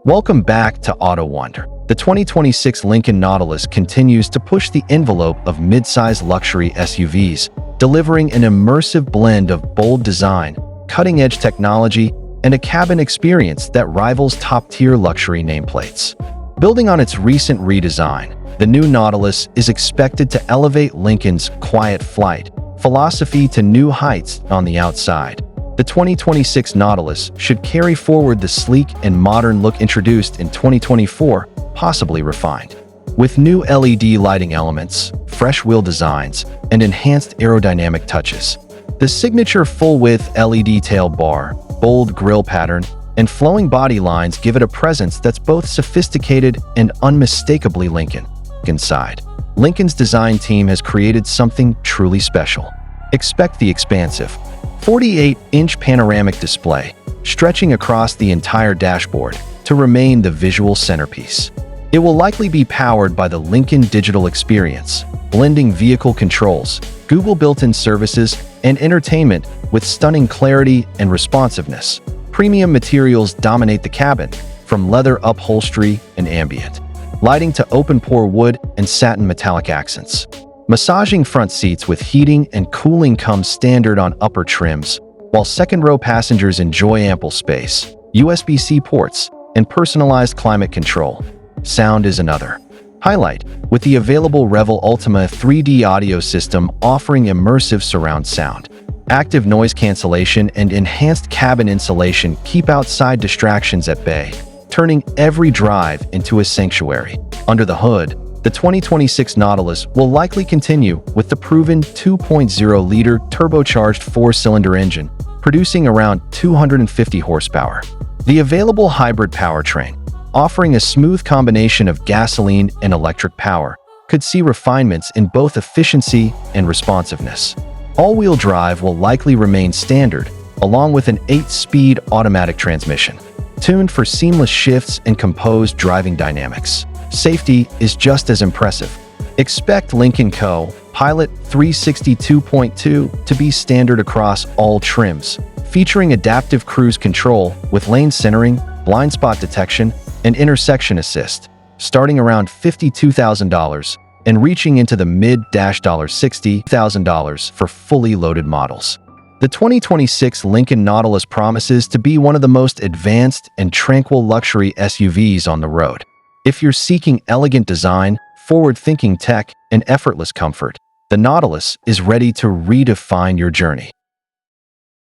Welcome back to Autowondr. The 2026 Lincoln Nautilus continues to push the envelope of midsize luxury SUVs, delivering an immersive blend of bold design, cutting-edge technology, and a cabin experience that rivals top-tier luxury nameplates. Building on its recent redesign, the new Nautilus is expected to elevate Lincoln's quiet flight philosophy to new heights on the outside. The 2026 Nautilus should carry forward the sleek and modern look introduced in 2024, possibly refined. With new LED lighting elements, fresh wheel designs, and enhanced aerodynamic touches. The signature full-width LED tail bar, bold grille pattern, and flowing body lines give it a presence that's both sophisticated and unmistakably Lincoln. Inside, Lincoln's design team has created something truly special. Expect the expansive 48-inch panoramic display, stretching across the entire dashboard to remain the visual centerpiece. It will likely be powered by the Lincoln Digital Experience, blending vehicle controls, Google built-in services, and entertainment with stunning clarity and responsiveness. Premium materials dominate the cabin, from leather upholstery and ambient lighting to open-pore wood and satin metallic accents. Massaging front seats with heating and cooling comes standard on upper trims, while second-row passengers enjoy ample space, USB-C ports, and personalized climate control. Sound is another highlight, with the available Revel Ultima 3D audio system offering immersive surround sound. Active noise cancellation and enhanced cabin insulation keep outside distractions at bay, turning every drive into a sanctuary. Under the hood, the 2026 Nautilus will likely continue with the proven 2.0-liter turbocharged four-cylinder engine, producing around 250 horsepower. The available hybrid powertrain, offering a smooth combination of gasoline and electric power, could see refinements in both efficiency and responsiveness. All-wheel drive will likely remain standard, along with an 8-speed automatic transmission, tuned for seamless shifts and composed driving dynamics. Safety is just as impressive. Expect Lincoln Co. Pilot 362.2 to be standard across all trims, featuring adaptive cruise control with lane centering, blind spot detection, and intersection assist, starting around $52,000 and reaching into the mid-$60,000 for fully loaded models. The 2026 Lincoln Nautilus promises to be one of the most advanced and tranquil luxury SUVs on the road. If you're seeking elegant design, forward-thinking tech, and effortless comfort, the Nautilus is ready to redefine your journey.